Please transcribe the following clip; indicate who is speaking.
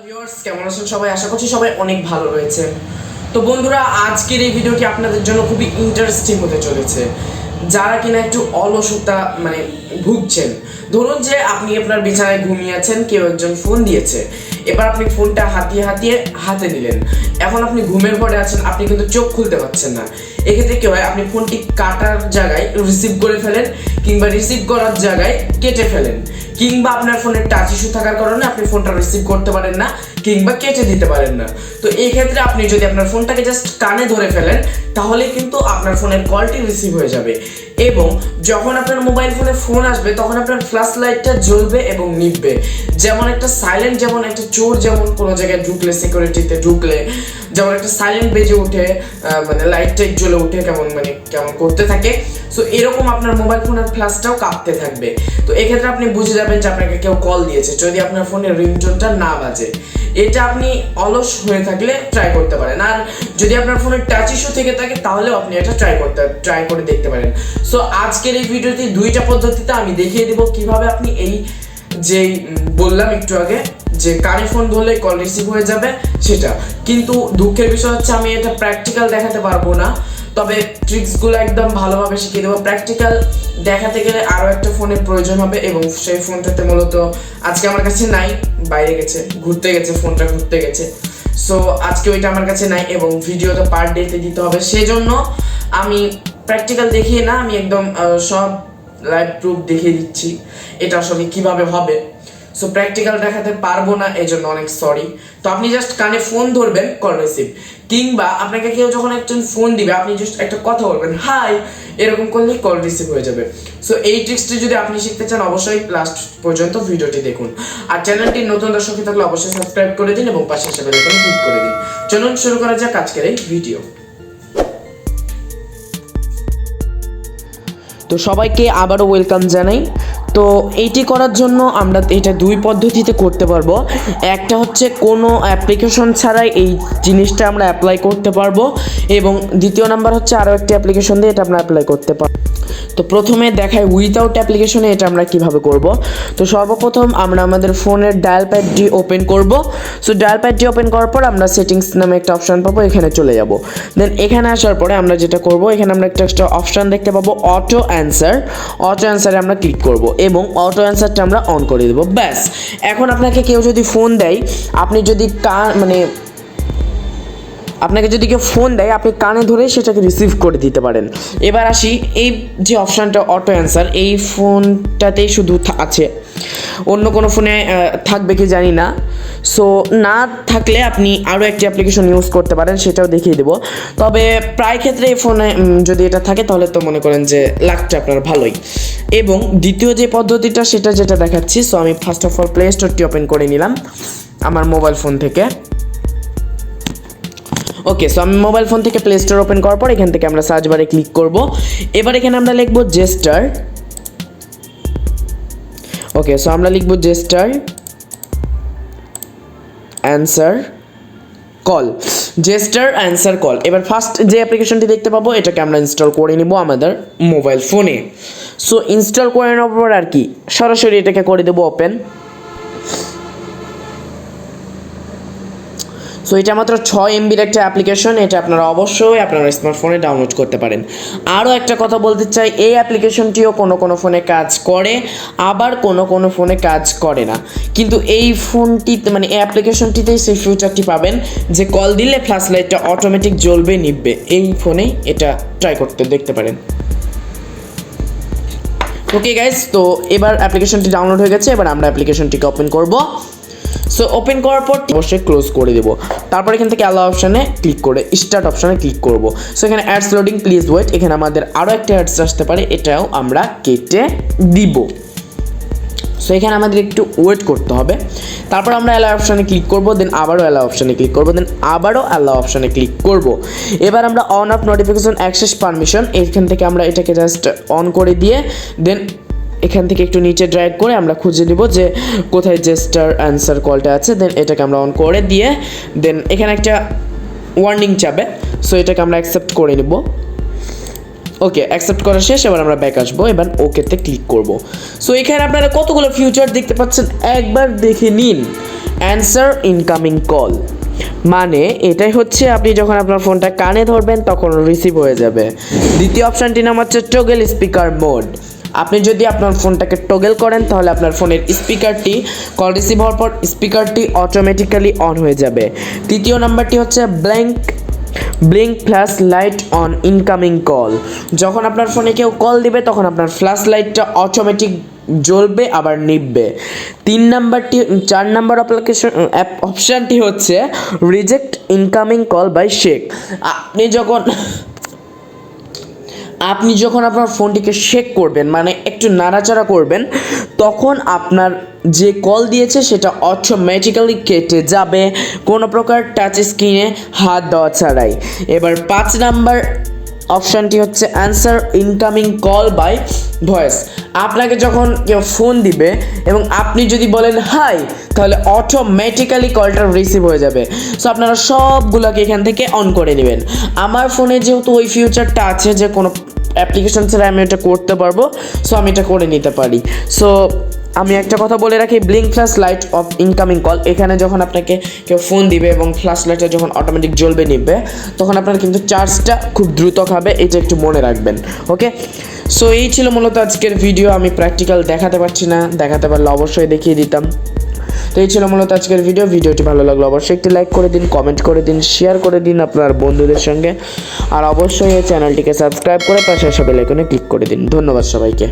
Speaker 1: Viewers কেমন আছেন সবাই? আশা করছি সবাই অনেক ভালো রয়েছেন। তো বন্ধুরা, আজকের এই ভিডিওটি আপনাদের জন্য খুবই ইন্টারেস্টিং হতে চলেছে। যারা কিনা একটু অলসতা ভুগছেন, ধরুন যে আপনি আপনার বিছানায় ঘুমিয়ে আছেন, কেউ একজন ফোন দিয়েছে, এবার আপনি ফোনটা হাতিয়ে হাতে নিলেন, এখন আপনি ঘুমের ঘরে আছেন, আপনি কিন্তু চোখ খুলতে পারছেন না। এক্ষেত্রে কি হয়, আপনি ফোনটি কাটার জায়গায় রিসিভ করে ফেলেন, কিংবা রিসিভ করার জায়গায় কেটে ফেলেন, কিংবা আপনার ফোনের টাচ ইস্যু থাকার কারণে আপনি ফোনটা রিসিভ করতে পারেন না কিংবা কেটে দিতে পারেন না। তো এই ক্ষেত্রে আপনি যদি আপনার ফোনটাকে জাস্ট কানে ধরে ফেলেন, তাহলে কিন্তু আপনার ফোনের কলটি রিসিভ হয়ে যাবে। এবং যখন আপনার মোবাইল ফোনে ফোন আসবে, তখন আপনার ফ্ল্যাশ লাইটটা জ্বলবে এবং নিভবে। যেমন একটা সাইলেন্ট, যেমন একটা চোর যেমন কোনো জায়গায় ঢুকলে, সিকিউরিটিতে ঢুকলে যেমন একটা সাইলেন্ট বেজে উঠে, লাইট টাইট জ্বলে উঠে কেমন করতে থাকে, সো এরকম আপনার মোবাইল ফোনের ফ্ল্যাশটাও কাঁপতে থাকবে। তো এক্ষেত্রে আপনি বুঝে যাবেন যে আপনাকে কেউ কল দিয়েছে, যদি আপনার ফোনের রিংটোনটা না বাজে। এটা আপনি অলস হয়ে থাকলে ট্রাই করতে পারেন। আর যদি আপনার ফোনের টাচ ইস্যু থেকে থাকে, তাহলেও আপনি এটা ট্রাই করে দেখতে পারেন। সো আজকের এই ভিডিওতে দুইটা পদ্ধতিতে আমি দেখিয়ে দেবো কিভাবে আপনি এই যেই বললাম একটু আগে যে কানে ফোন ধরলে কল রিসিভ হয়ে যাবে সেটা। কিন্তু দুঃখের বিষয় হচ্ছে আমি এটা প্র্যাকটিক্যাল দেখাতে পারবো না, তবে ট্রিক্সগুলো একদম ভালোভাবে শিখিয়ে দেবো। প্র্যাকটিক্যাল দেখাতে গেলে আরও একটা ফোনের প্রয়োজন হবে, এবং সেই ফোনটাতে মূলত আজকে আমার কাছে নাই, বাইরে গেছে, ঘুরতে গেছে, ফোনটা ঘুরতে গেছে। সো আজকে ওইটা আমার কাছে নাই, এবং ভিডিওটা পার ডেতে দিতে হবে। সেজন্য আমি প্র্যাকটিক্যাল দেখিয়ে না, আমি একদম সব লাইভ প্রুফ দেখিয়ে দিচ্ছি এটা আসলে কিভাবে হবে। সো প্র্যাকটিক্যাল দেখাতে পারবো না, এই জন্য অনেক সরি। তো আপনি জাস্ট কানে ফোন ধরবেন, কল রিসিভ, কিংবা আপনাকে কেউ যখন একজন ফোন দিবে, আপনি জাস্ট একটা কথা বলবেন, হাই, এরকম করলেই কল রিসিভ হয়ে যাবে। সো এই ট্রিক্সটি যদি আপনি শিখতে চান, অবশ্যই লাস্ট পর্যন্ত ভিডিওটি দেখুন। আর চ্যানেলটি নতুন দর্শক থাকলে অবশ্যই সাবস্ক্রাইব করে দিন এবং পাশে বেল আইকনে ক্লিক করে দিন। চলুন শুরু করা যাক আজকের এই ভিডিও। তো সবাইকে আবারও ওয়েলকাম জানাই। তো এইটি করার জন্য আমরা এটা দুই পদ্ধতিতে করতে পারবো। একটা হচ্ছে কোনো অ্যাপ্লিকেশন ছাড়াই এই জিনিসটা আমরা অ্যাপ্লাই করতে পারবো, এবং দ্বিতীয় নাম্বার হচ্ছে আরও একটি অ্যাপ্লিকেশন দিয়ে এটা আমরা অ্যাপ্লাই করতে পারবো। তো প্রথমে দেখাই উইথাউট অ্যাপ্লিকেশনে এটা আমরা কিভাবে করব। তো সর্বপ্রথম আমরা আমাদের ফোনের ডায়াল প্যাডটি ওপেন করব। সো ডায়াল প্যাডটি ওপেন করার পর আমরা সেটিংস নামে একটা অপশান পাবো, এখানে চলে যাব। দেন এখানে আসার পরে আমরা যেটা করব, এখানে আমরা একটা অপশান দেখতে পাবো অটো অ্যান্সারে আমরা ক্লিক করব, এবং অটো অ্যান্সারটা আমরা অন করে দেবো। ব্যাস, এখন আপনাকে কেউ যদি ফোন দেয়, আপনি যদি আপনাকে যদি কেউ ফোন দেয়, আপনি কানে ধরে সেটাকে রিসিভ করে দিতে পারেন। এবার আসি, এই যে অপশানটা অটো অ্যান্সার, এই ফোনটাতেই শুধু আছে, অন্য কোনো ফোনে থাকবে কি জানি না। সো না থাকলে আপনি আরও একটি অ্যাপ্লিকেশন ইউজ করতে পারেন, সেটাও দেখিয়ে দেবো। তবে প্রায় ক্ষেত্রে এই ফোনে যদি এটা থাকে, তাহলে তো মনে করেন যে লাকটা আপনার ভালোই। এবং দ্বিতীয় যে পদ্ধতিটা, সেটা যেটা দেখাচ্ছি। সো আমি ফার্স্ট অফ অল প্লে স্টোরটি ওপেন করে নিলাম আমার মোবাইল ফোন থেকে। ওকে, সো আমি মোবাইল ফোন থেকে প্লে স্টোর ওপেন করার পর এখান থেকে আমরা সার্চ বারে ক্লিক করব। এবার এখানে আমরা লিখব জেস্টার। ওকে, সো আমরা লিখব gesture answer call, gesture answer call. এবার ফার্স্ট যে অ্যাপ্লিকেশনটি দেখতে পাবো, এটাকে আমরা ইনস্টল করে নিব আমাদের মোবাইল ফোনে। সো ইনস্টল করে নেওয়ার পর আর কি, সরাসরি এটাকে করে দেবো ওপেন। সো এটা মাত্র 6 MBর একটা অ্যাপ্লিকেশন, এটা আপনারা অবশ্যই আপনার স্মার্টফোনে ডাউনলোড করতে পারেন। আরও একটা কথা বলতে চাই, এই অ্যাপ্লিকেশনটিও কোনো ফোনে কাজ করে, আবার কোনো ফোনে কাজ করে না। কিন্তু এই ফোনটিতে এই অ্যাপ্লিকেশনটিতেই সেই ফিউচারটি পাবেন যে কল দিলে ফ্ল্যাশ লাইটটা অটোমেটিক জ্বলবে, নিভবে। এই ফোনেই এটা ট্রাই করতে দেখতে পারেন। ওকে গাইজ, তো এবার অ্যাপ্লিকেশনটি ডাউনলোড হয়ে গেছে, এবার আমরা অ্যাপ্লিকেশনটিকে ওপেন করব। সো ওপেন করার পর অবশ্যই ক্লোজ করে দেবো। তারপর এখান থেকে অ্যালাউ অপশানে ক্লিক করে স্টার্ট অপশানে ক্লিক করব। সো এখানে অ্যাডস লোডিং, প্লিজ ওয়েট, এখানে আমাদের আরও একটা অ্যাডস আসতে পারে, এটাও আমরা কেটে দিব। সো এখানে আমাদের একটু ওয়েট করতে হবে। তারপর আমরা অ্যালাউ অপশানে ক্লিক করব, দেন আবারও অ্যালাউ অপশানে ক্লিক করব, দেন আবারও অ্যালাউ অপশানে ক্লিক করব। এবার আমরা on of notification access permission, এখান থেকে আমরা এটাকে জাস্ট অন করে দিয়ে, দেন এখান থেকে একটু নিচে ড্র্যাগ করে আমরা খুঁজে নিব যে কোথায় জেস্টার অ্যান্সার কলটা আছে। দেন এটাকে আমরা অন করে দিয়ে, দেন এখানে একটা ওয়ার্নিং চাবে, সো এটাকে আমরা অ্যাকসেপ্ট করে নিব। ওকে, অ্যাকসেপ্ট করা শেষ। এবার আমরা ব্যাক আসবো, এবার ওকেতে ক্লিক করব। সো এখানে আপনারা কতগুলো ফিউচার দেখতে পাচ্ছেন, একবার দেখে নিন। অ্যান্সার ইনকামিং কল, মানে এটাই হচ্ছে আপনি যখন আপনার ফোনটা কানে ধরবেন তখন রিসিভ হয়ে যাবে। দ্বিতীয় অপশানটির নাম হচ্ছে টগল স্পিকার মোড। আপনি যদি আপনার ফোনটাকে টগল করেন তাহলে আপনার ফোনের স্পিকারটি কল রিসিভ হওয়ার পর স্পিকারটি অটোমেটিক্যালি অন হয়ে যাবে। তৃতীয় নাম্বারটি হচ্ছে blink flash light on incoming call. যখন আপনার ফোনে কেউ কল দিবে তখন আপনার ফ্ল্যাশ লাইটটা অটোমেটিক জ্বলবে আবার নিভবে। 4 নাম্বার অপশানটি হচ্ছে reject incoming call by shake. আপনি যখন আপনার ফোনটিকে শেক করবেন, মানে একটু নাড়াচাড়া করবেন, তখন আপনার যে কল দিয়েছে সেটা অটোমেটিক্যালি কেটে যাবে কোনো প্রকার টাচ স্ক্রিনে হাত দেওয়া ছাড়াই। এবার 5 নাম্বার অপশানটি হচ্ছে answer incoming call by voice. আপনাকে যখন কেউ ফোন দিবে এবং আপনি যদি বলেন হাই, তাহলে অটোমেটিক্যালি কলটা রিসিভ হয়ে যাবে। সো আপনারা সবগুলোকে এখান থেকে অন করে নেবেন। আমার ফোনে যেহেতু ওই ফিউচারটা আছে যে কোনো অ্যাপ্লিকেশন ছাড়া আমি এটা করতে পারবো, সো আমি এটা করে নিতে পারি। সো আমি একটা কথা বলে রাখি, blink flash light off incoming call, এখানে যখন আপনাকে কেউ ফোন দিবে এবং ফ্ল্যাশ লাইটটা যখন অটোমেটিক জ্বলবে নিবে, তখন আপনার কিন্তু চার্জটা খুব দ্রুত খাবে, এটা একটু মনে রাখবেন। ওকে, সো এই ছিল মূলত আজকের ভিডিও। আমি প্র্যাকটিক্যাল দেখাতে পারছি না, দেখাতে পারলে অবশ্যই দেখিয়ে দিতাম। তো এই ছিল মূলত আজকের ভিডিওটি ভালো লাগলো অবশ্যই একটি লাইক করে দিন, কমেন্ট করে দিন, শেয়ার করে দিন আপনার বন্ধুদের সঙ্গে, আর অবশ্যই এই চ্যানেলটিকে সাবস্ক্রাইব করে পাশে আসা বেল আইকনে ক্লিক করে দিন। ধন্যবাদ সবাইকে।